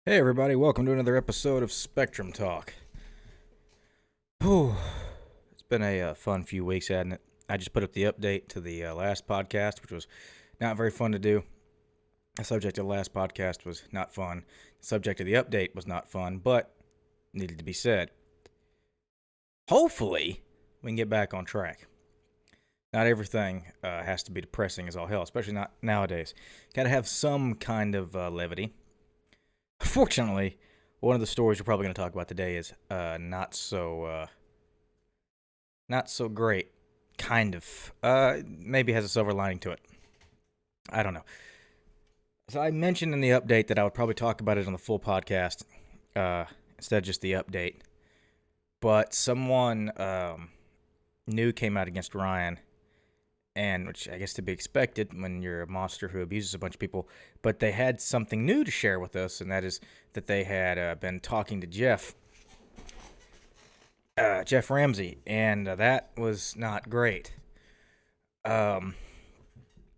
Hey everybody, welcome to another episode of Spectrum Talk. Whew. It's been a fun few weeks, hasn't it? I just put up the update to the last podcast, which was not very fun to do. The subject of the last podcast was not fun. The subject of the update was not fun, but needed to be said. Hopefully, we can get back on track. Not everything has to be depressing as all hell, especially not nowadays. Got to have some kind of levity. Fortunately, one of the stories we're probably going to talk about today is not so great. Kind of. Maybe has a silver lining to it. I don't know. So I mentioned in the update that I would probably talk about it on the full podcast instead of just the update. But someone new came out against Ryan, and which I guess to be expected when you're a monster who abuses a bunch of people. But they had something new to share with us, and that is that they had been talking to Geoff Ramnsey, and that was not great. I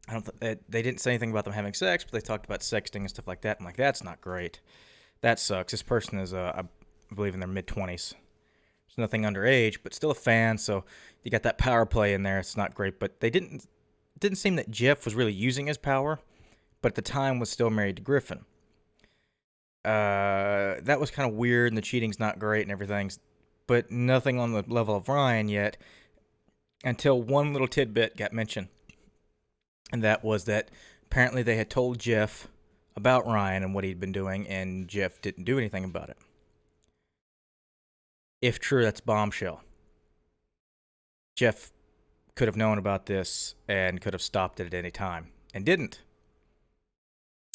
don't. They didn't say anything about them having sex, but they talked about sexting and stuff like that. I'm like, that's not great. That sucks. This person is, I believe, in their mid-20s. There's nothing underage, but still a fan. So you got that power play in there. It's not great, but they didn't seem that Geoff was really using his power, but at the time was still married to Griffin. That was kind of weird, and the cheating's not great and everything's, but nothing on the level of Ryan yet, until one little tidbit got mentioned, and that was that apparently they had told Geoff about Ryan and what he'd been doing, and Geoff didn't do anything about it. If true, that's bombshell. Geoff could have known about this and could have stopped it at any time, and didn't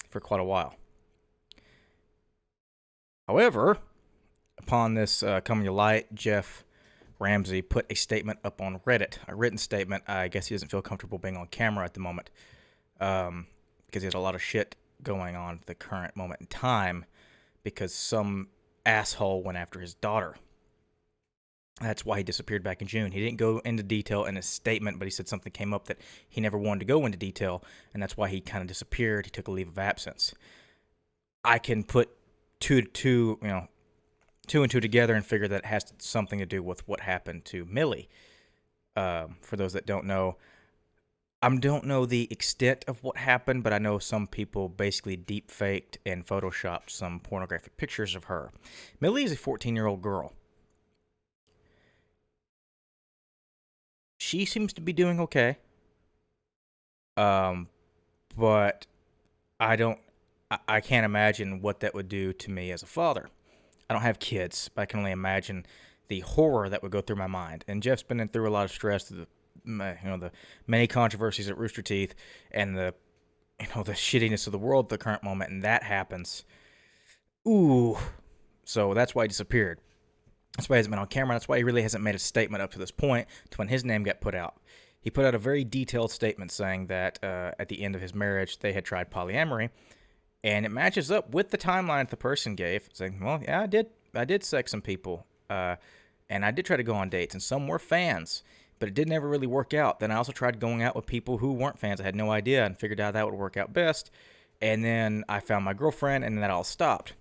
for quite a while. However, upon this coming to light, Geoff Ramnsey put a statement up on Reddit, a written statement. I guess he doesn't feel comfortable being on camera at the moment because he has a lot of shit going on at the current moment in time because some asshole went after his daughter. That's why he disappeared back in June. He didn't go into detail in his statement, but he said something came up that he never wanted to go into detail, and that's why he kind of disappeared. He took a leave of absence. I can put two and two together and figure that it has something to do with what happened to Millie. For those that don't know, I don't know the extent of what happened, but I know some people basically deep faked and photoshopped some pornographic pictures of her. Millie is a 14-year-old girl. She seems to be doing okay. But I can't imagine what that would do to me as a father. I don't have kids, but I can only imagine the horror that would go through my mind. And Geoff's been through a lot of stress, the many controversies at Rooster Teeth, and the shittiness of the world at the current moment, and that happens. Ooh, so that's why he disappeared. That's why he hasn't been on camera. That's why he really hasn't made a statement up to this point to when his name got put out. He put out a very detailed statement saying that at the end of his marriage, they had tried polyamory, and it matches up with the timeline that the person gave, saying, well, yeah, I did sex some people, and I did try to go on dates, and some were fans, but it didn't ever really work out. Then I also tried going out with people who weren't fans. I had no idea and figured out that would work out best, and then I found my girlfriend, and then that all stopped,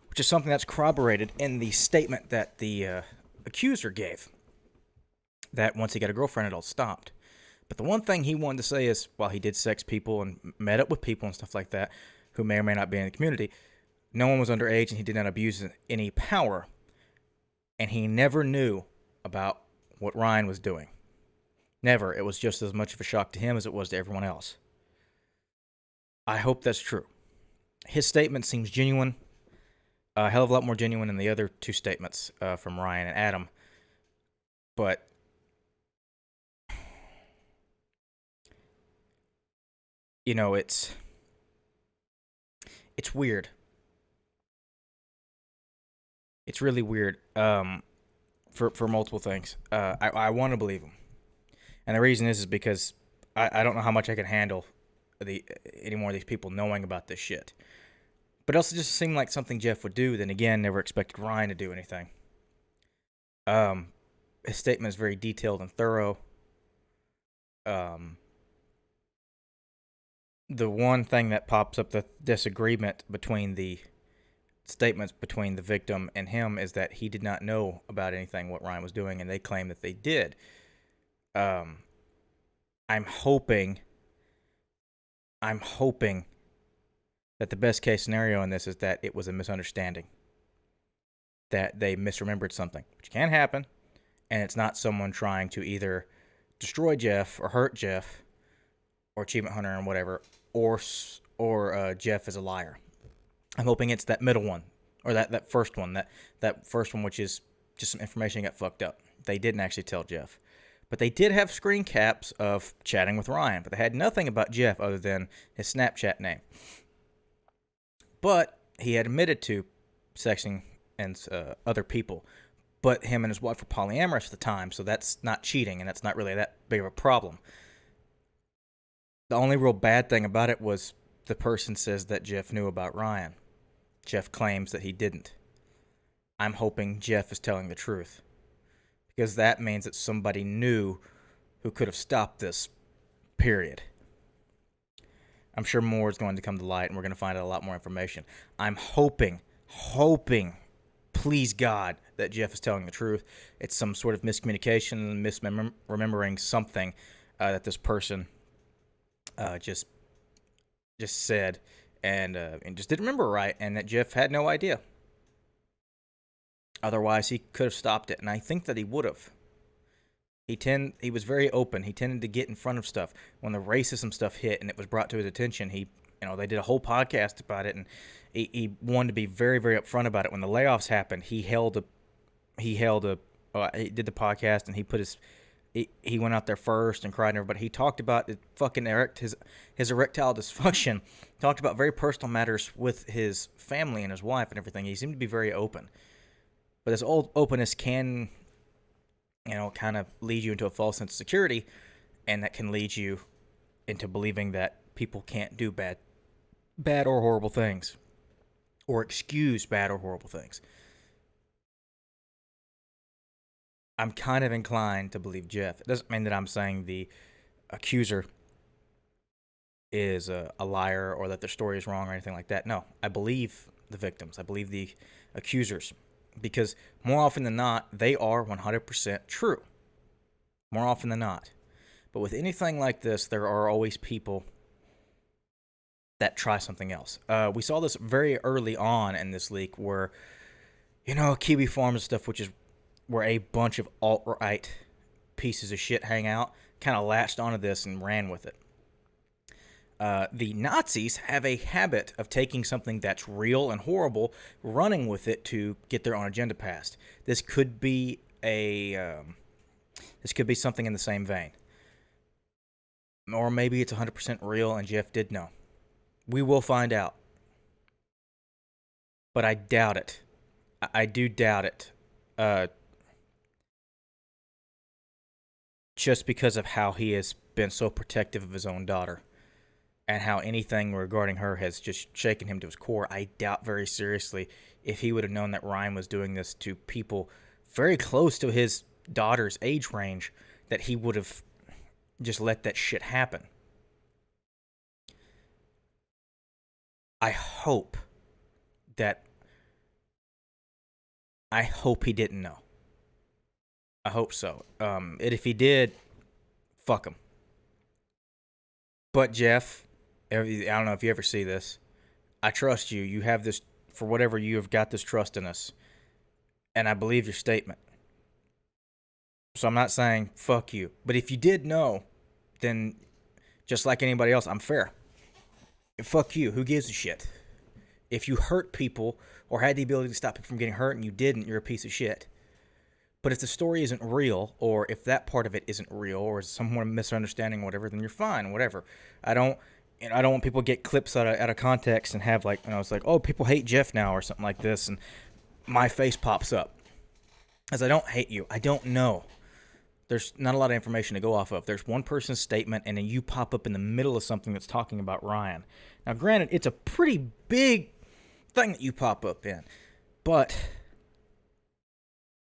which is something that's corroborated in the statement that the accuser gave, that once he got a girlfriend, it all stopped. But the one thing he wanted to say is, while he did sex people and met up with people and stuff like that, who may or may not be in the community, no one was underage and he did not abuse any power. And he never knew about what Ryan was doing. Never. It was just as much of a shock to him as it was to everyone else. I hope that's true. His statement seems genuine. A hell of a lot more genuine than the other two statements from Ryan and Adam. But it's weird. It's really weird. For multiple things. I want to believe him, and the reason is because I don't know how much I can handle any more of these people knowing about this shit. But it also just seemed like something Geoff would do. Then again, never expected Ryan to do anything. His statement is very detailed and thorough. The one thing that pops up, the disagreement between the statements between the victim and him is that he did not know about anything what Ryan was doing, and they claim that they did. Um, I'm hoping that the best case scenario in this is that it was a misunderstanding, that they misremembered something, which can happen, and it's not someone trying to either destroy Geoff or hurt Geoff or Achievement Hunter and whatever, or Geoff is a liar. I'm hoping it's that middle one, or that first one, that first one, which is just some information got fucked up. They didn't actually tell Geoff. But they did have screen caps of chatting with Ryan, but they had nothing about Geoff other than his Snapchat name. But he had admitted to sexing and other people. But him and his wife were polyamorous at the time, so that's not cheating, and that's not really that big of a problem. The only real bad thing about it was the person says that Geoff knew about Ryan. Geoff claims that he didn't. I'm hoping Geoff is telling the truth, because that means that somebody knew who could have stopped this, period. I'm sure more is going to come to light, and we're going to find out a lot more information. I'm hoping, please God, that Geoff is telling the truth. It's some sort of miscommunication, misremembering something that this person just said, and just didn't remember right, and that Geoff had no idea. Otherwise, he could have stopped it, and I think that he would have. He was very open. He tended to get in front of stuff. When the racism stuff hit and it was brought to his attention, they did a whole podcast about it, and he wanted to be very, very upfront about it. When the layoffs happened, he did the podcast, and he went out there first and cried and everybody. He talked about his fucking his erectile dysfunction, talked about very personal matters with his family and his wife and everything. He seemed to be very open. But this old openness can, kind of lead you into a false sense of security, and that can lead you into believing that people can't do bad or horrible things, or excuse bad or horrible things. I'm kind of inclined to believe Geoff. It doesn't mean that I'm saying the accuser is a liar or that their story is wrong or anything like that. No, I believe the victims. I believe the accusers. Because more often than not, they are 100% true. More often than not. But with anything like this, there are always people that try something else. We saw this very early on in this leak where, Kiwi Farms and stuff, which is where a bunch of alt-right pieces of shit hang out, kind of latched onto this and ran with it. The Nazis have a habit of taking something that's real and horrible, running with it to get their own agenda passed. This could be something in the same vein. Or maybe it's 100% real and Geoff did know. We will find out. But I doubt it. I do doubt it. Just because of how he has been so protective of his own daughter. And how anything regarding her has just shaken him to his core. I doubt very seriously if he would have known that Ryan was doing this to people very close to his daughter's age range, that he would have just let that shit happen. I hope he didn't know. I hope so. If he did, fuck him. But Geoff, I don't know if you ever see this. I trust you. You have this, for whatever, you have got this trust in us. And I believe your statement. So I'm not saying fuck you. But if you did know, then just like anybody else, I'm fair. Fuck you. Who gives a shit? If you hurt people or had the ability to stop people from getting hurt and you didn't, you're a piece of shit. But if the story isn't real, or if that part of it isn't real, or someone misunderstanding whatever, then you're fine, whatever. I don't want people to get clips out of context and have it's like, oh, people hate Geoff now or something like this, and my face pops up. As I don't hate you. I don't know. There's not a lot of information to go off of. There's one person's statement, and then you pop up in the middle of something that's talking about Ryan. Now, granted, it's a pretty big thing that you pop up in, but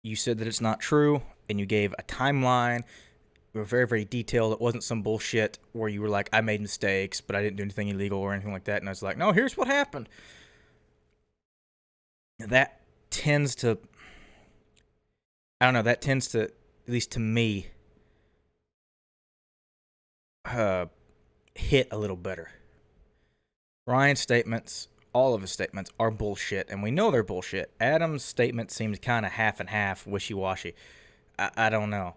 you said that it's not true, and you gave a timeline. You were very, very detailed. It wasn't some bullshit where you were like, I made mistakes, but I didn't do anything illegal or anything like that. And I was like, no, here's what happened. that tends to, I don't know, that tends to, at least to me, hit a little better. Ryan's statements, all of his statements, are bullshit, and we know they're bullshit. Adam's statement seems kind of half and half, wishy-washy. I don't know.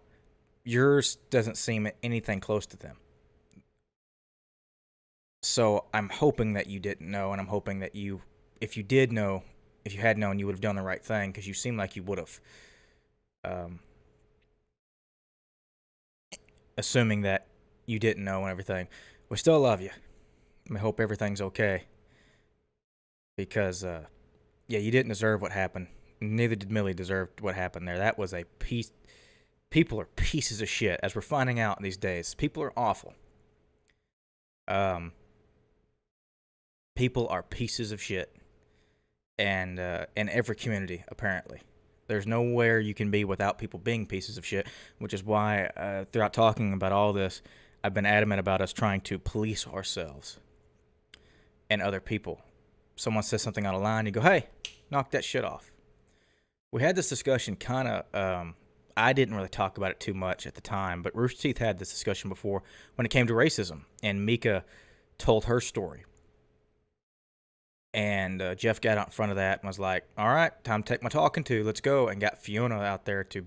Yours doesn't seem anything close to them. So I'm hoping that you didn't know, and I'm hoping that you, if you did know, if you had known, you would have done the right thing, because you seem like you would have. Assuming that you didn't know and everything. We still love you. I hope everything's okay. Because, yeah, you didn't deserve what happened. Neither did Millie deserve what happened there. That was a piece. People are pieces of shit, as we're finding out these days. People are awful. People are pieces of shit. And in every community, apparently. There's nowhere you can be without people being pieces of shit, which is why, throughout talking about all this, I've been adamant about us trying to police ourselves and other people. Someone says something out of line, you go, hey, knock that shit off. We had this discussion kind of, I didn't really talk about it too much at the time, but Rooster Teeth had this discussion before when it came to racism, and Mika told her story. And Geoff got out in front of that and was like, all right, time to take my talking to, let's go, and got Fiona out there to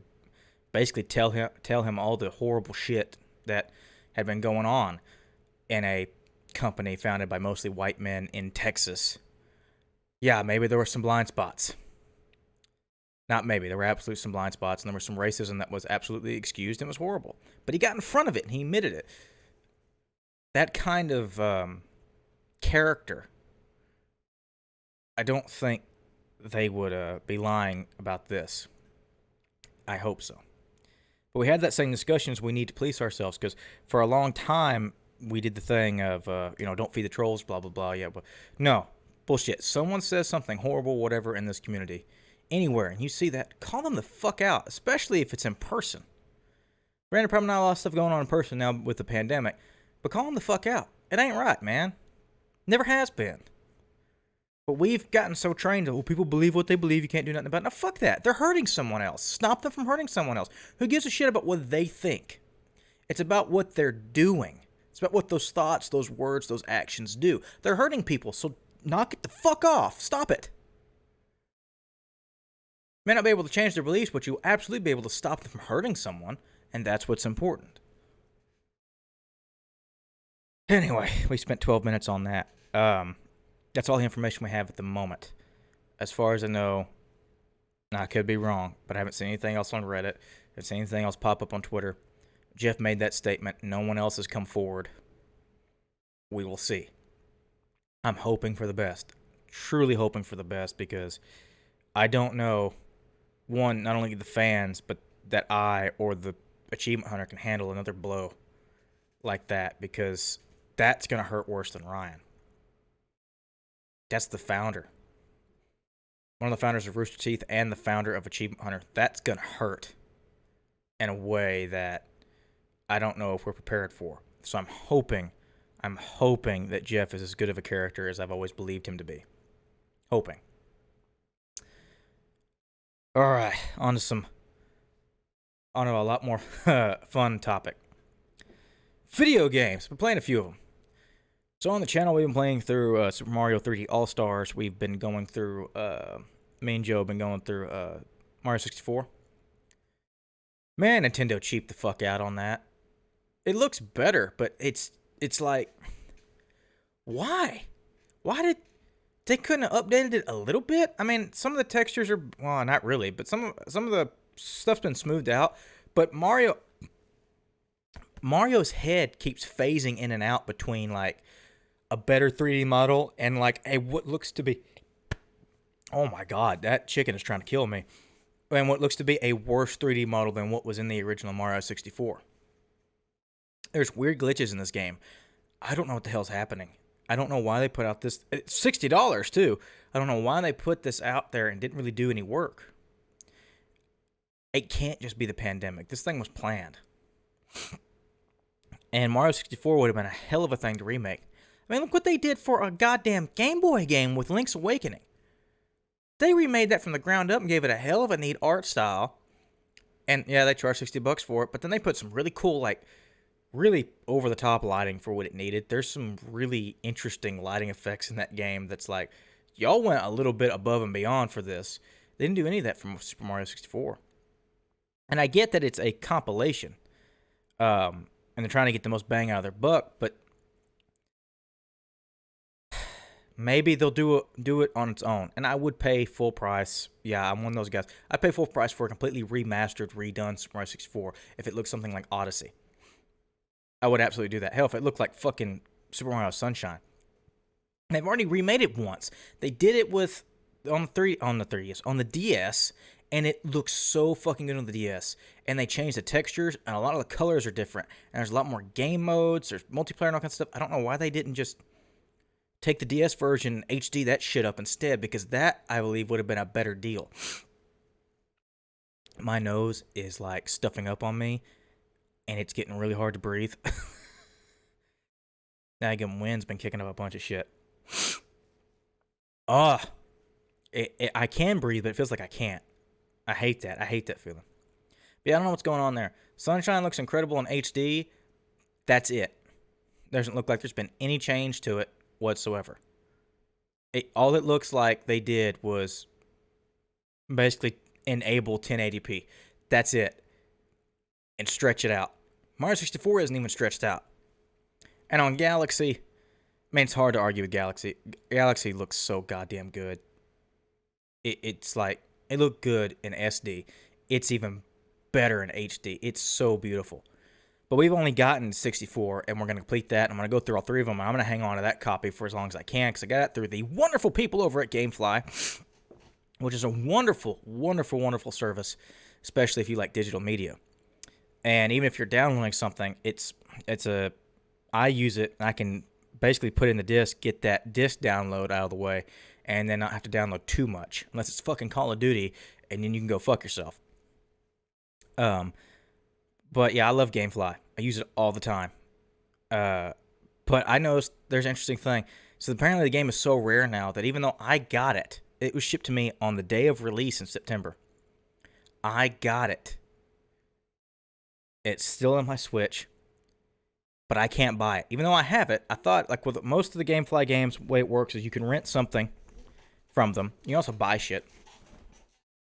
basically tell him all the horrible shit that had been going on in a company founded by mostly white men in Texas. Yeah, maybe there were some blind spots. Not maybe, there were absolutely some blind spots, and there was some racism that was absolutely excused and was horrible. But he got in front of it, and he admitted it. That kind of character, I don't think they would be lying about this. I hope so. But we had that same discussion as we need to police ourselves, because for a long time, we did the thing of, don't feed the trolls, blah, blah, blah. Yeah, but no, bullshit. Someone says something horrible, whatever, in this community, anywhere, and you see that, call them the fuck out, especially if it's in person. Granted, probably not a lot of stuff going on in person now with the pandemic, but call them the fuck out. It ain't right, man. Never has been. But we've gotten so trained that, people believe what they believe, you can't do nothing about it. Now, fuck that. They're hurting someone else. Stop them from hurting someone else. Who gives a shit about what they think? It's about what they're doing. It's about what those thoughts, those words, those actions do. They're hurting people, so knock it the fuck off. Stop it. You may not be able to change their beliefs, but you'll absolutely be able to stop them from hurting someone, and that's what's important. Anyway, we spent 12 minutes on that. That's all the information we have at the moment. As far as I know, I could be wrong, but I haven't seen anything else on Reddit. I haven't seen anything else pop up on Twitter. Geoff made that statement. No one else has come forward. We will see. I'm hoping for the best. Truly hoping for the best, because I don't know, one, not only the fans, but that I or the achievement hunter can handle another blow like that, because that's going to hurt worse than Ryan. That's the founder. One of the founders of Rooster Teeth and the founder of Achievement Hunter. That's going to hurt in a way that I don't know if we're prepared for. So I'm hoping that Geoff is as good of a character as I've always believed him to be. Hoping. All right, on to a lot more fun topic. Video games. Been playing a few of them. So on the channel, we've been playing through Super Mario 3D All-Stars. We've been going through, me and Joe have been going through Mario 64. Man, Nintendo cheaped the fuck out on that. It looks better, but it's like, why? Why did they couldn't have updated it a little bit? I mean, some of the textures are, well, not really, but some of the stuff's been smoothed out. But Mario's head keeps phasing in and out between like a better 3D model and like what looks to be, oh my god, that chicken is trying to kill me, and what looks to be a worse 3D model than what was in the original Mario 64. There's weird glitches in this game. I don't know what the hell's happening. I don't know why they put out this. It's $60 too. I don't know why they put this out there and didn't really do any work. It can't just be the pandemic. This thing was planned. And Mario 64 would have been a hell of a thing to remake. I mean, look what they did for a goddamn Game Boy game with Link's Awakening. They remade that from the ground up and gave it a hell of a neat art style. And yeah, they charged $60 for it, but then they put some really cool, like, really over the top lighting for what it needed. There's some really interesting lighting effects in that game that's like, y'all went a little bit above and beyond for this. They didn't do any of that from Super Mario 64. And I get that it's a compilation, and they're trying to get the most bang out of their buck, but maybe they'll do it on its own. And I would pay full price. Yeah, I'm one of those guys. I'd pay full price for a completely remastered, redone Super Mario 64 if it looks something like Odyssey. I would absolutely do that. Hell, if it looked like fucking Super Mario Sunshine. And they've already remade it once. They did it with on the DS, and it looks so fucking good on the DS. And they changed the textures, and a lot of the colors are different. And there's a lot more game modes. There's multiplayer and all kinds of stuff. I don't know why they didn't just take the DS version and HD that shit up instead, because that, I believe, would have been a better deal. My nose is like stuffing up on me, and it's getting really hard to breathe. Daggum wind's been kicking up a bunch of shit. I can breathe, but it feels like I can't. I hate that. I hate that feeling. But yeah, I don't know what's going on there. Sunshine looks incredible in HD. That's it. Doesn't look like there's been any change to it whatsoever. All it looks like they did was basically enable 1080p. That's it. And stretch it out. Mario 64 isn't even stretched out. And on Galaxy, I mean, it's hard to argue with Galaxy. Galaxy looks so goddamn good. It's like, it looked good in SD. It's even better in HD. It's so beautiful. But we've only gotten 64, and we're going to complete that. I'm going to go through all three of them, and I'm going to hang on to that copy for as long as I can, because I got it through the wonderful people over at GameFly, which is a wonderful, wonderful, wonderful service, especially if you like digital media. And even if you're downloading something, I use it, and I can basically put in the disc, get that disc download out of the way, and then not have to download too much, unless it's fucking Call of Duty, and then you can go fuck yourself. But yeah, I love GameFly. I use it all the time. But I noticed there's an interesting thing. So apparently the game is so rare now that even though I got it, it was shipped to me on the day of release in September. I got it. It's still on my Switch, but I can't buy it. Even though I have it, I thought, like with most of the GameFly games, the way it works is you can rent something from them. You can also buy shit.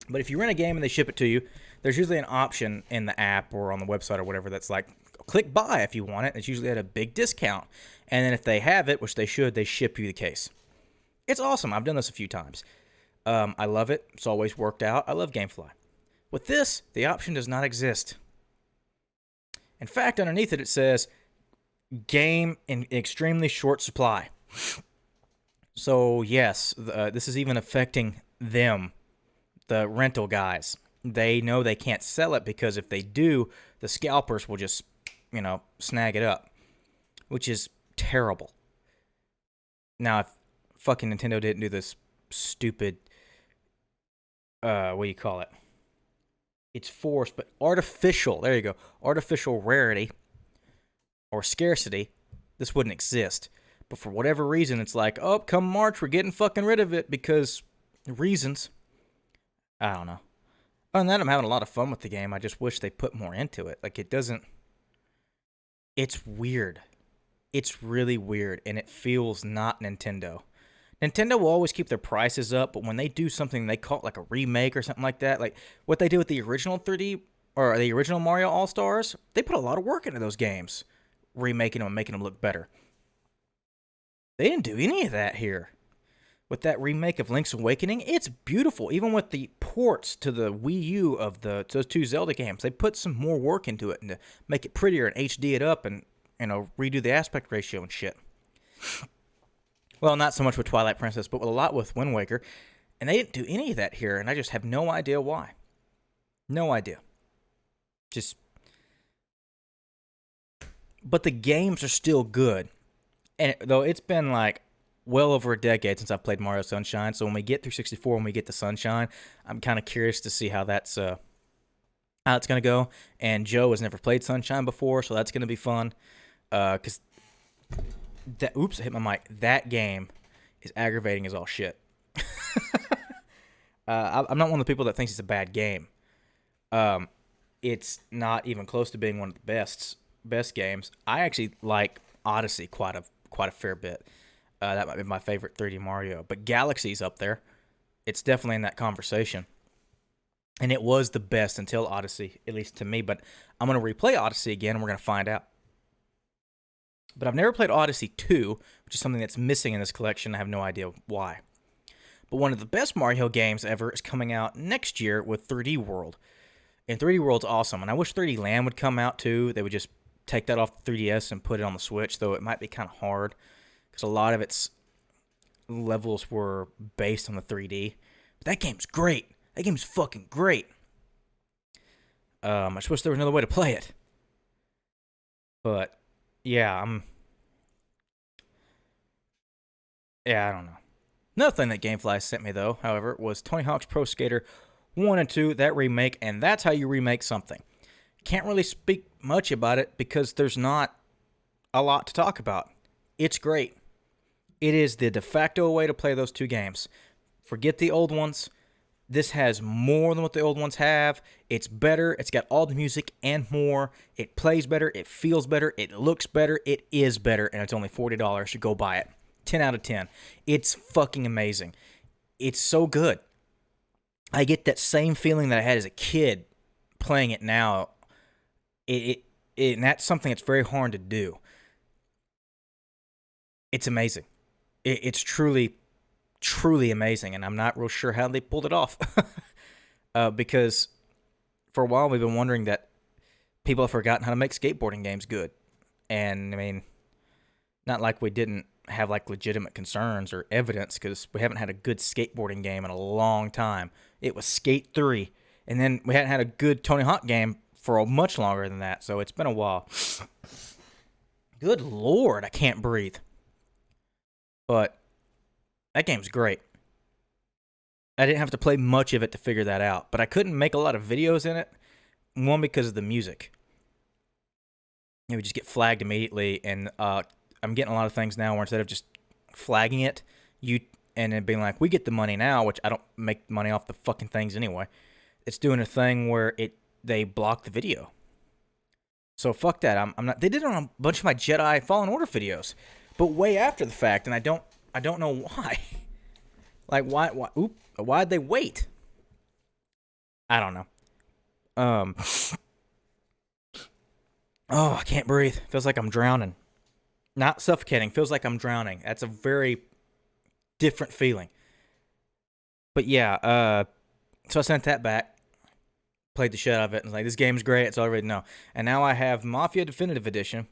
But if you rent a game and they ship it to you, there's usually an option in the app or on the website or whatever that's like, click buy if you want it. It's usually at a big discount. And then if they have it, which they should, they ship you the case. It's awesome. I've done this a few times. I love it. It's always worked out. I love GameFly. With this, the option does not exist. In fact, underneath it, it says, game in extremely short supply. So, yes, this is even affecting them, the rental guys. They know they can't sell it because if they do, the scalpers will just, snag it up, which is terrible. Now, if fucking Nintendo didn't do this stupid, what do you call it? It's forced, but artificial, there you go, artificial rarity or scarcity, this wouldn't exist. But for whatever reason, it's like, oh, come March, we're getting fucking rid of it because reasons. I don't know. Other than that, I'm having a lot of fun with the game. I just wish they put more into it. Like, it doesn't... It's weird. It's really weird, and it feels not Nintendo. Nintendo will always keep their prices up, but when they do something they call it like a remake or something like that, like what they did with the original 3D, or the original Mario All-Stars, they put a lot of work into those games, remaking them and making them look better. They didn't do any of that here. With that remake of Link's Awakening, it's beautiful. Even with the ports to the Wii U of those two Zelda games, they put some more work into it and to make it prettier and HD it up and redo the aspect ratio and shit. Well, not so much with Twilight Princess, but with a lot with Wind Waker, and they didn't do any of that here, and I just have no idea why. No idea. But the games are still good, and though it's been like well over a decade since I've played Mario Sunshine, so when we get through 64, when we get to Sunshine, I'm kind of curious to see how it's going to go. And Joe has never played Sunshine before, so that's going to be fun. Because oops, I hit my mic. That game is aggravating as all shit. I'm not one of the people that thinks it's a bad game. Um, it's not even close to being one of the best games. I actually like Odyssey quite a fair bit. That might be my favorite 3D Mario, but Galaxy's up there. It's definitely in that conversation, and it was the best until Odyssey, at least to me. But I'm gonna replay Odyssey again, and we're gonna find out. But I've never played Odyssey 2, which is something that's missing in this collection. I have no idea why. But one of the best Mario games ever is coming out next year with 3D World. And 3D World's awesome. And I wish 3D Land would come out too. They would just take that off the 3DS and put it on the Switch, though it might be kind of hard because a lot of its levels were based on the 3D. But that game's great. That game's fucking great. I just wish there was another way to play it. But yeah, I don't know. Another thing that GameFly sent me, though, however, was Tony Hawk's Pro Skater 1 and 2, that remake, and that's how you remake something. Can't really speak much about it because there's not a lot to talk about. It's great. It is the de facto way to play those two games. Forget the old ones. This has more than what the old ones have. It's better. It's got all the music and more. It plays better. It feels better. It looks better. It is better, and it's only $40. You go buy it. 10 out of 10. It's fucking amazing. It's so good. I get that same feeling that I had as a kid playing it now. And that's something that's very hard to do. It's amazing. It's truly, truly amazing, and I'm not real sure how they pulled it off. Because for a while we've been wondering that people have forgotten how to make skateboarding games good. And, I mean, not like we didn't have like legitimate concerns or evidence, because we haven't had a good skateboarding game in a long time. It was Skate 3, and then we hadn't had a good Tony Hawk game for much longer than that, so it's been a while. Good lord, I can't breathe. But that game's great. I didn't have to play much of it to figure that out, but I couldn't make a lot of videos in it. One, because of the music. It would just get flagged immediately, and I'm getting a lot of things now where instead of just flagging it, and it being like, we get the money now, which I don't make money off the fucking things anyway. It's doing a thing where they block the video. So fuck that. I'm not. They did it on a bunch of my Jedi Fallen Order videos, but way after the fact, and I don't know why. Like why'd they wait? I don't know. Oh, I can't breathe. Feels like I'm drowning. Not suffocating. Feels like I'm drowning. That's a very different feeling. But yeah, so I sent that back. Played the shit out of it. And was like, this game's great. It's all I already know. And now I have Mafia Definitive Edition.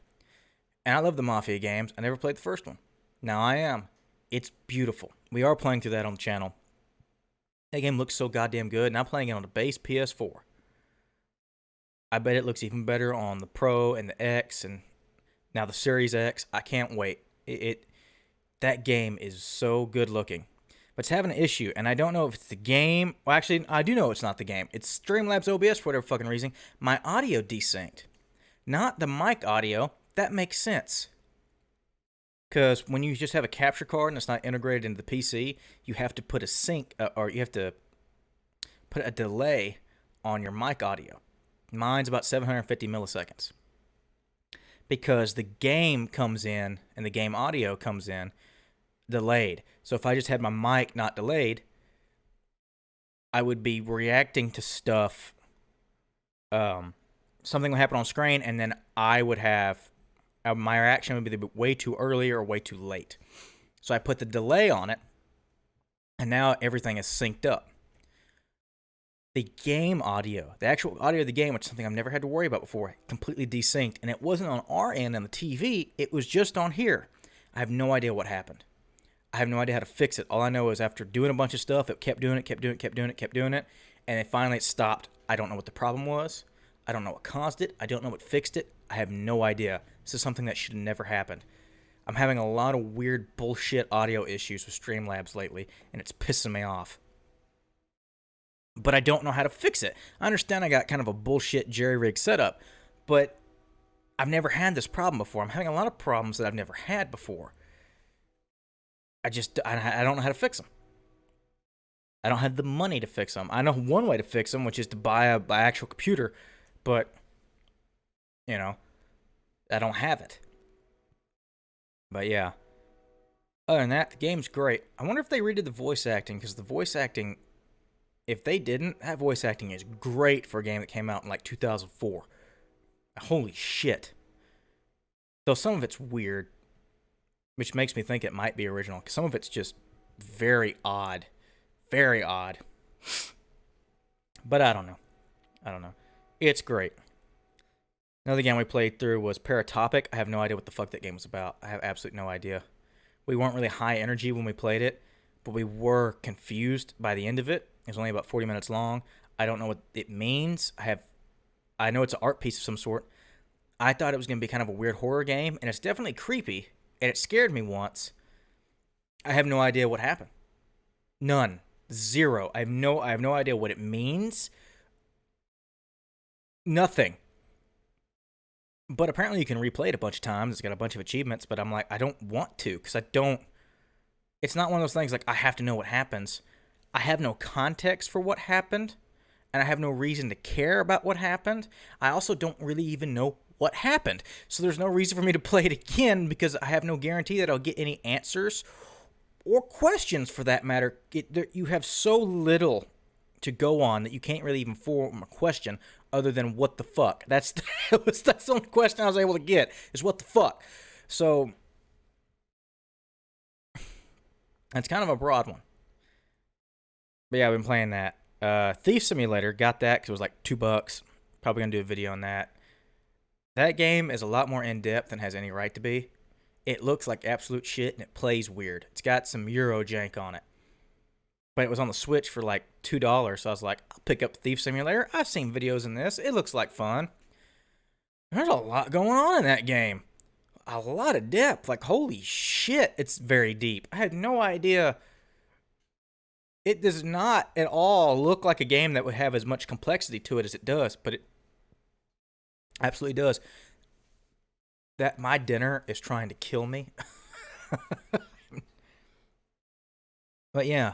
And I love the Mafia games. I never played the first one. Now I am. It's beautiful. We are playing through that on the channel. That game looks so goddamn good. And I'm playing it on the base PS4. I bet it looks even better on the Pro and the X and now the Series X. I can't wait. That game is so good looking. But it's having an issue, and I don't know if it's the game. Well, actually, I do know it's not the game. It's Streamlabs OBS for whatever fucking reason. My audio desynced. Not the mic audio. That makes sense. Because when you just have a capture card and it's not integrated into the PC, you have to put a sync, or you have to put a delay on your mic audio. Mine's about 750 milliseconds. Because the game comes in, and the game audio comes in delayed. So if I just had my mic not delayed, I would be reacting to stuff. Something would happen on screen, and then I would have my reaction would be way too early or way too late. So I put the delay on it, and now everything is synced up. The game audio, the actual audio of the game, which is something I've never had to worry about before, completely desynced, and it wasn't on our end on the TV. It was just on here. I have no idea what happened. I have no idea how to fix it. All I know is after doing a bunch of stuff, it kept doing it, and then finally it stopped. I don't know what the problem was. I don't know what caused it. I don't know what fixed it. I have no idea. This is something that should have never happened. I'm having a lot of weird bullshit audio issues with Streamlabs lately, and it's pissing me off. But I don't know how to fix it. I understand I got kind of a bullshit jerry-rig setup, but I've never had this problem before. I'm having a lot of problems that I've never had before. I don't know how to fix them. I don't have the money to fix them. I know one way to fix them, which is to buy a actual computer, but you know, I don't have it. But yeah, other than that, the game's great. I wonder if they redid the voice acting, because the voice acting, if they didn't, that voice acting is great for a game that came out in like 2004. Holy shit. Though some of it's weird, which makes me think it might be original. Some of it's just very odd. Very odd. But I don't know. It's great. Another game we played through was Paratopic. I have no idea what the fuck that game was about. I have absolutely no idea. We weren't really high energy when we played it, but we were confused by the end of it. It was only about 40 minutes long. I don't know what it means. I know it's an art piece of some sort. I thought it was going to be kind of a weird horror game, and it's definitely creepy, and it scared me once. I have no idea what happened. None. Zero. I have no idea what it means. Nothing. But apparently you can replay it a bunch of times. It's got a bunch of achievements, but I'm like, I don't want to, because it's not one of those things like I have to know what happens. I have no context for what happened, and I have no reason to care about what happened. I also don't really even know what happened. So there's no reason for me to play it again, because I have no guarantee that I'll get any answers or questions for that matter. You have so little to go on that you can't really even form a question other than what the fuck. That's the only question I was able to get, is what the fuck. So that's kind of a broad one. But yeah, I've been playing that. Thief Simulator, got that because it was like $2. Probably going to do a video on that. That game is a lot more in-depth than has any right to be. It looks like absolute shit, and it plays weird. It's got some Euro jank on it. But it was on the Switch for like $2, so I was like, I'll pick up Thief Simulator. I've seen videos in this. It looks like fun. There's a lot going on in that game. A lot of depth. Like, holy shit, it's very deep. I had no idea. It does not at all look like a game that would have as much complexity to it as it does, but it absolutely does. That my dinner is trying to kill me. But yeah.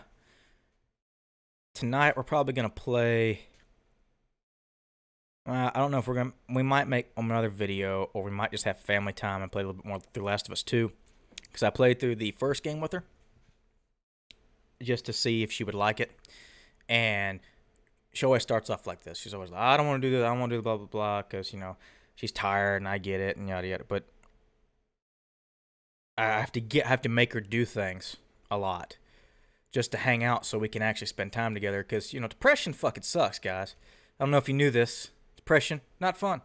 Tonight we're probably going to play... I don't know if we might make another video, or we might just have family time and play a little bit more through Last of Us 2. Because I played through the first game with her, just to see if she would like it. And she always starts off like this. She's always like, I don't want to do this, I don't want to do the blah, blah, blah, because, you know, she's tired, and I get it, and yada, yada. But I have to make her do things a lot, just to hang out so we can actually spend time together. Because, you know, depression fucking sucks, guys. I don't know if you knew this. Depression, not fun.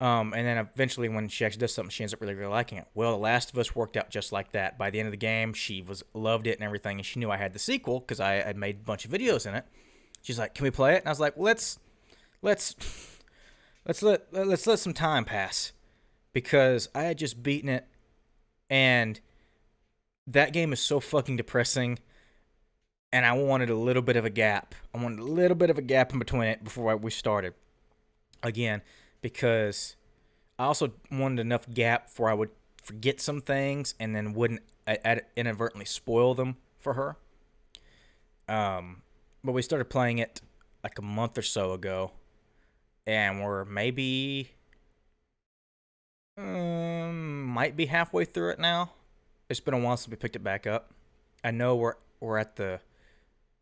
And then eventually when she actually does something, she ends up really, really liking it. Well, The Last of Us worked out just like that. By the end of the game, she loved it and everything, and she knew I had the sequel because I had made a bunch of videos in it. She's like, "Can we play it?" And I was like, let's let some time pass, because I had just beaten it, and that game is so fucking depressing, and I wanted a little bit of a gap. I wanted a little bit of a gap in between it before we started again, because I also wanted enough gap where I would forget some things and then wouldn't inadvertently spoil them for her. But we started playing it like a month or so ago, and we're maybe might be halfway through it now. It's been a while since we picked it back up. I know we're at the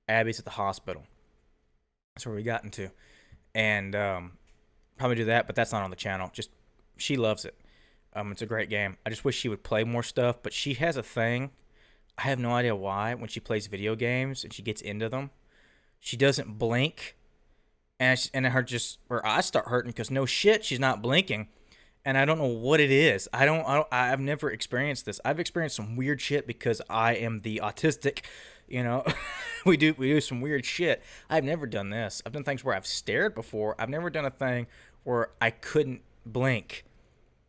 Abby's at the hospital. That's where we got into, and probably do that, but that's not on the channel. Just she loves it. It's a great game. I just wish she would play more stuff, but she has a thing. I have no idea why. When she plays video games and she gets into them, she doesn't blink, and her eyes start hurting because no shit, she's not blinking, and I don't know what it is. I've never experienced this. I've experienced some weird shit because I am the autistic. You know, we do some weird shit. I've never done this. I've done things where I've stared before. I've never done a thing where I couldn't blink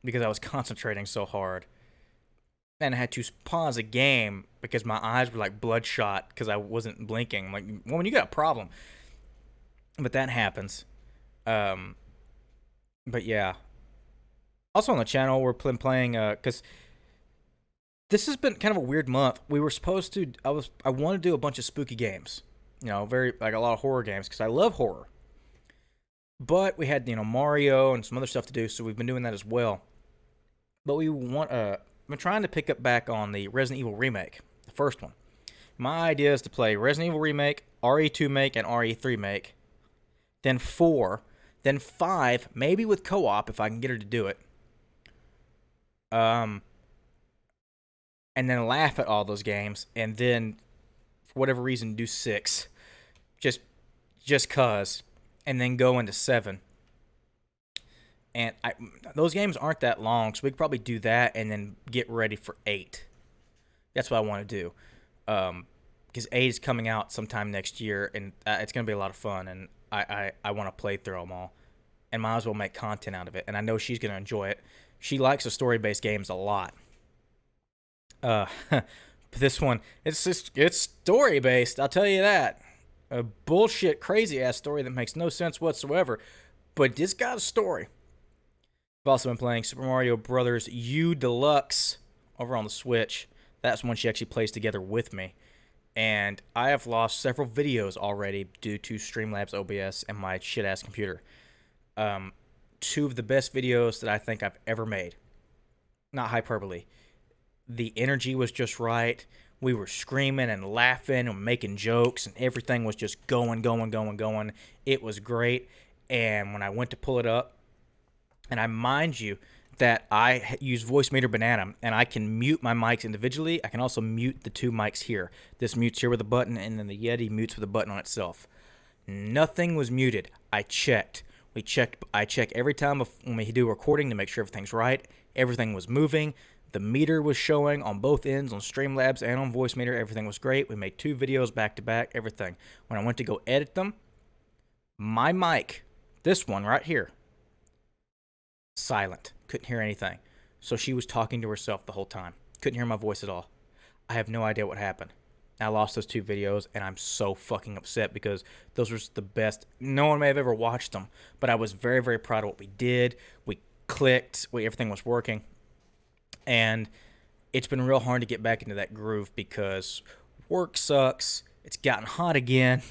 because I was concentrating so hard. And I had to pause a game because my eyes were like bloodshot because I wasn't blinking. I'm like, woman, you got a problem. But that happens. But yeah. Also on the channel, we're playing, because this has been kind of a weird month. We were supposed to, I wanted to do a bunch of spooky games. very like a lot of horror games because I love horror. But we had Mario and some other stuff to do, so we've been doing that as well. But I've been trying to pick up back on the Resident Evil remake, the first one. My idea is to play Resident Evil remake, RE2 make, and RE3 make, then 4, then 5, maybe with co-op if I can get her to do it. And then laugh at all those games, and then for whatever reason do 6, just cause, and then go into 7. And those games aren't that long, so we could probably do that and then get ready for 8. That's what I want to do. Because 8 is coming out sometime next year, and it's going to be a lot of fun, and I want to play through them all. And might as well make content out of it, and I know she's going to enjoy it. She likes the story-based games a lot. This one, it's story-based, I'll tell you that. A bullshit, crazy-ass story that makes no sense whatsoever, but it's got a story. I've also been playing Super Mario Bros. U Deluxe over on the Switch. That's one she actually plays together with me. And I have lost several videos already due to Streamlabs OBS and my shit-ass computer. 2 of the best videos that I think I've ever made. Not hyperbole. The energy was just right. We were screaming and laughing and making jokes, and everything was just going. It was great. And when I went to pull it up, and I mind you that I use Voice Meter Banana, and I can mute my mics individually. I can also mute the 2 mics here. This mutes here with a button, and then the Yeti mutes with a button on itself. Nothing was muted. I checked. I check every time when we do recording to make sure everything's right. Everything was moving. The meter was showing on both ends, on Streamlabs and on Voice Meter. Everything was great. We made 2 videos back to back, everything. When I went to go edit them, my mic, this one right here, silent. Couldn't hear anything. So she was talking to herself the whole time. Couldn't hear my voice at all. I have no idea what happened. I lost those 2 videos, and I'm so fucking upset because those were the best. No one may have ever watched them, but I was very, very proud of what we did. We clicked. Everything was working. And it's been real hard to get back into that groove because work sucks. It's gotten hot again.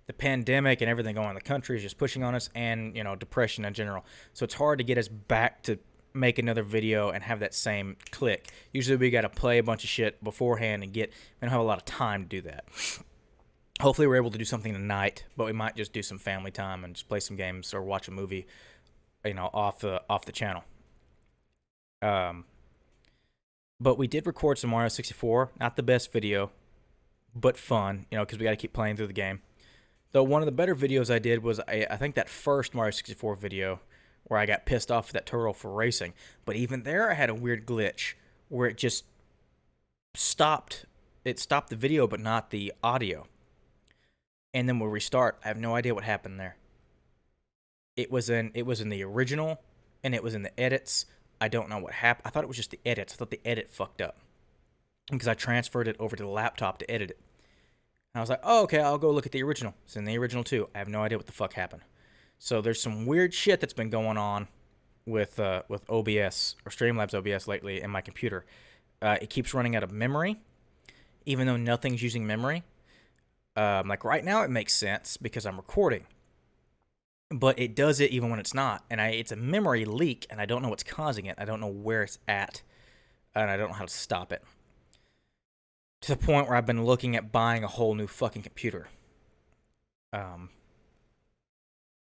The pandemic and everything going on in the country is just pushing on us, and depression in general. So it's hard to get us back to make another video and have that same click. Usually we got to play a bunch of shit beforehand and we don't have a lot of time to do that. Hopefully we're able to do something tonight, but we might just do some family time and just play some games or watch a movie, off the channel. But we did record some Mario 64. Not the best video, but fun, because we got to keep playing through the game. Though one of the better videos I did was, I think that first Mario 64 video where I got pissed off at that turtle for racing. But even there, I had a weird glitch where it just stopped. It stopped the video, but not the audio. And then we'll restart. I have no idea what happened there. It was in the original, and it was in the edits. I don't know what happened. I thought it was just the edits. I thought the edit fucked up because I transferred it over to the laptop to edit it. And I was like, oh, okay, I'll go look at the original. It's in the original too. I have no idea what the fuck happened. So there's some weird shit that's been going on with OBS or Streamlabs OBS lately in my computer. It keeps running out of memory, even though nothing's using memory. Like right now, it makes sense because I'm recording, but it does it even when it's not. And it's a memory leak, and I don't know what's causing it. I don't know where it's at, and I don't know how to stop it. To the point where I've been looking at buying a whole new fucking computer.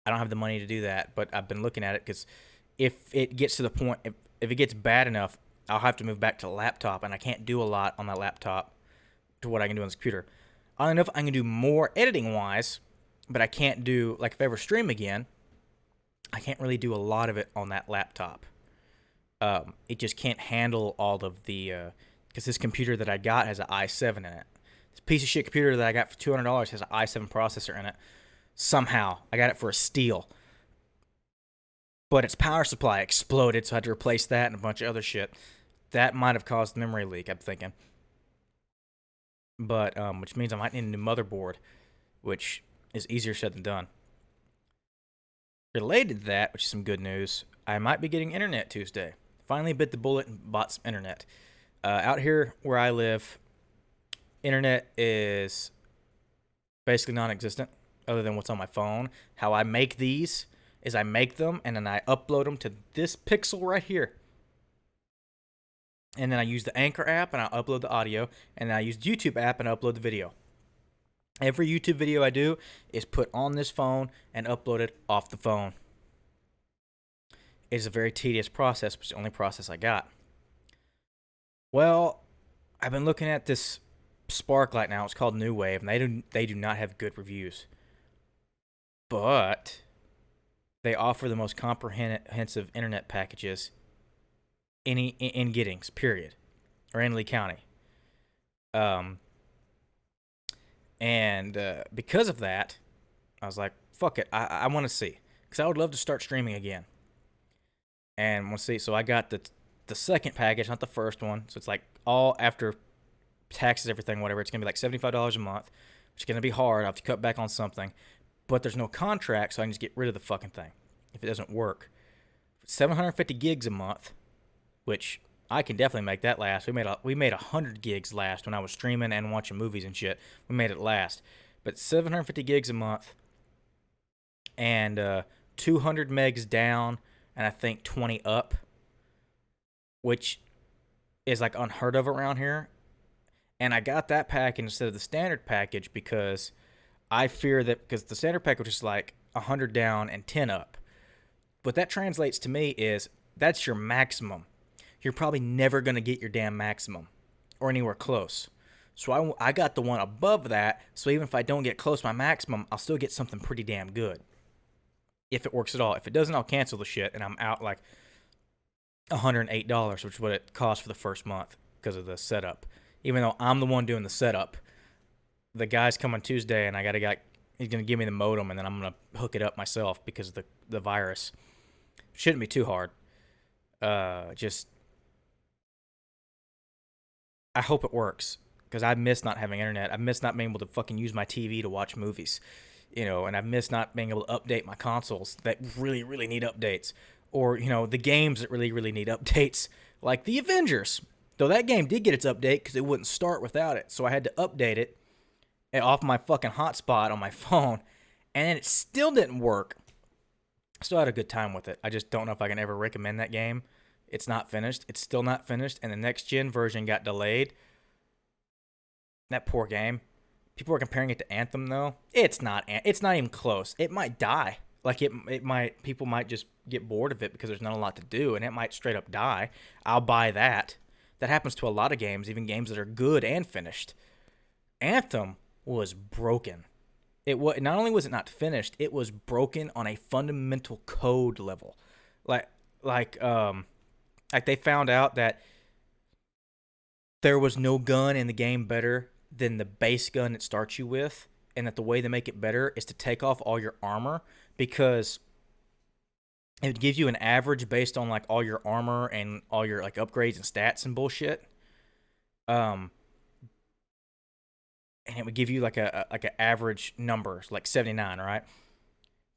I don't have the money to do that, but I've been looking at it because if it gets to the point, if it gets bad enough, I'll have to move back to the laptop, and I can't do a lot on that laptop to what I can do on this computer. I don't know if I can do more editing-wise, but I can't do, like if I ever stream again, I can't really do a lot of it on that laptop. It just can't handle all of the, because this computer that I got has an i7 in it. This piece of shit computer that I got for $200 has an i7 processor in it. Somehow, I got it for a steal. But its power supply exploded, so I had to replace that and a bunch of other shit. That might have caused the memory leak, I'm thinking. But, which means I might need a new motherboard, which is easier said than done. Related to that, which is some good news, I might be getting internet Tuesday. Finally bit the bullet and bought some internet. Out here where I live, internet is basically non-existent, other than what's on my phone. How I make these is I make them and then I upload them to this pixel right here. And then I use the Anchor app and I upload the audio, and then I use the YouTube app and I upload the video. Every YouTube video I do is put on this phone and uploaded off the phone. It is a very tedious process, but it's the only process I got. Well, I've been looking at this Sparklight now. It's called New Wave, and they do not have good reviews. But they offer the most comprehensive internet packages in Giddings, period, or in Lee County. And because of that, I was like, fuck it, I want to see, because I would love to start streaming again. And want to see, so I got the second package, not the first one. So it's like all after taxes, everything, whatever. It's gonna be like $75 a month, which is gonna be hard. I have to cut back on something, but there's no contract, so I can just get rid of the fucking thing if it doesn't work. 750 gigs a month, which I can definitely make that last. We made 100 gigs last when I was streaming and watching movies and shit. We made it last, but 750 gigs a month and 200 megs down, and I think 20 up, which is like unheard of around here. And I got that package instead of the standard package because I fear that, because the standard package is like 100 down and 10 up. What that translates to me is that's your maximum. You're probably never going to get your damn maximum or anywhere close. So I got the one above that, so even if I don't get close to my maximum, I'll still get something pretty damn good. If it works at all. If it doesn't, I'll cancel the shit, and I'm out like $108, which is what it costs for the first month because of the setup. Even though I'm the one doing the setup, the guy's coming Tuesday, and he's gonna give me the modem, and then I'm gonna hook it up myself because of the virus. Shouldn't be too hard. Just I hope it works, because I miss not having internet. I miss not being able to fucking use my TV to watch movies, and I miss not being able to update my consoles that really, really need updates, or the games that really, really need updates, like the Avengers. Though that game did get its update because it wouldn't start without it, so I had to update it off my fucking hotspot on my phone, and it still didn't work. Still had a good time with it. I just don't know if I can ever recommend that game. It's not finished. It's still not finished, and the next gen version got delayed. That poor game. People are comparing it to Anthem, though. It's not even close. It might die. Like people might just get bored of it because there's not a lot to do, and it might straight up die. I'll buy that. That happens to a lot of games, even games that are good and finished. Anthem was broken. Not only was it not finished, it was broken on a fundamental code level. Like they found out that there was no gun in the game better than the base gun it starts you with, and that the way they make it better is to take off all your armor, because it gives you an average based on like all your armor and all your like upgrades and stats and bullshit. And it would give you like an average number, like 79, right?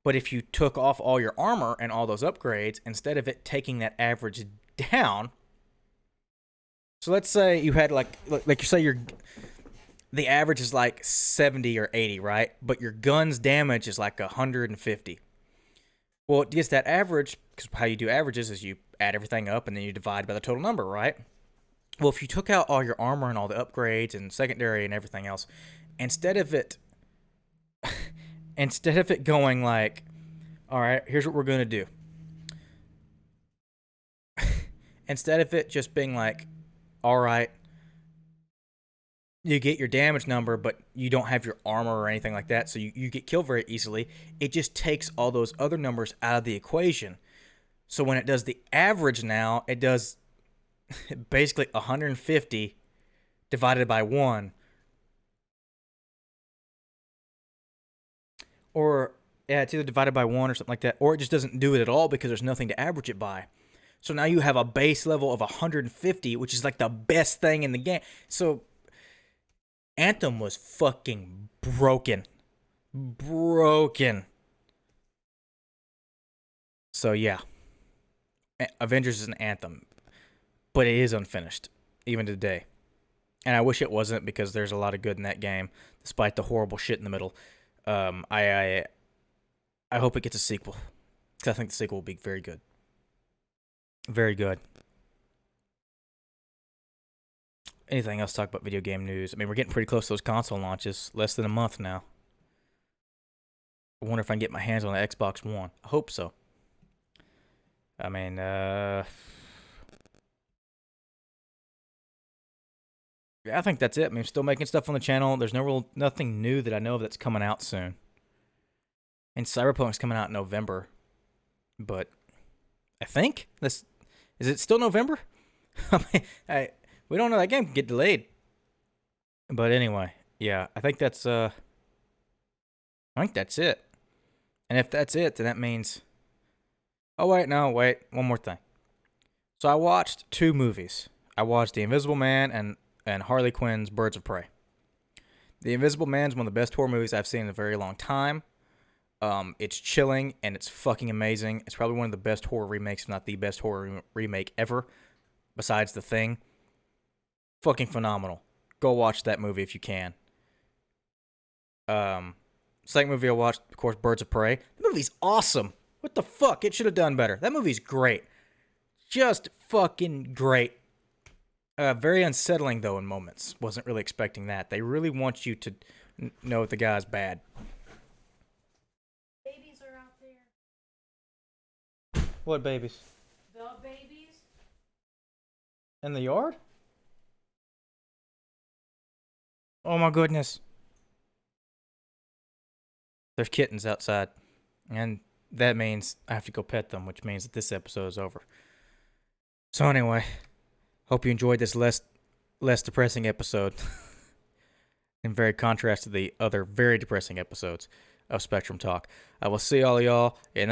But if you took off all your armor and all those upgrades, instead of it taking that average down, so let's say you had like you say the average is like 70 or 80, right? But your gun's damage is like 150. Well, it gets that average, because how you do averages is you add everything up and then you divide by the total number, right? Well, if you took out all your armor and all the upgrades and secondary and everything else, instead of it going like, all right, here's what we're going to do. Instead of it just being like, all right, you get your damage number, but you don't have your armor or anything like that, so you get killed very easily. It just takes all those other numbers out of the equation. So when it does the average now, it does basically 150 divided by 1. Or, yeah, it's either divided by 1 or something like that, or it just doesn't do it at all because there's nothing to average it by. So now you have a base level of 150, which is like the best thing in the game. So Anthem was fucking broken. So yeah, Avengers is an Anthem, but it is unfinished, even today. And I wish it wasn't because there's a lot of good in that game, despite the horrible shit in the middle. I hope it gets a sequel because I think the sequel will be very good. Very good. Anything else to talk about video game news? I mean, we're getting pretty close to those console launches. Less than a month now. I wonder if I can get my hands on the Xbox One. I hope so. I mean, yeah, I think that's it. I mean, I'm still making stuff on the channel. There's nothing new that I know of that's coming out soon. And Cyberpunk's coming out in November. But I think this is it still November? I mean, we don't know, that game can get delayed. But anyway, yeah, I think that's it. And if that's it, then that means wait, one more thing. So I watched 2 movies. I watched The Invisible Man and Harley Quinn's Birds of Prey. The Invisible Man is one of the best horror movies I've seen in a very long time. It's chilling and it's fucking amazing. It's probably one of the best horror remakes, if not the best horror remake ever, besides The Thing. Fucking phenomenal. Go watch that movie if you can. Second movie I watched, of course, Birds of Prey. The movie's awesome. What the fuck? It should have done better. That movie's great. Just fucking great. Very unsettling, though, in moments. Wasn't really expecting that. They really want you to know that the guy's bad. Babies are out there. What babies? The babies? In the yard? Oh my goodness. There's kittens outside. And that means I have to go pet them, which means that this episode is over. So anyway, hope you enjoyed this less depressing episode. In very contrast to the other very depressing episodes of Spectrum Talk. I will see all y'all in the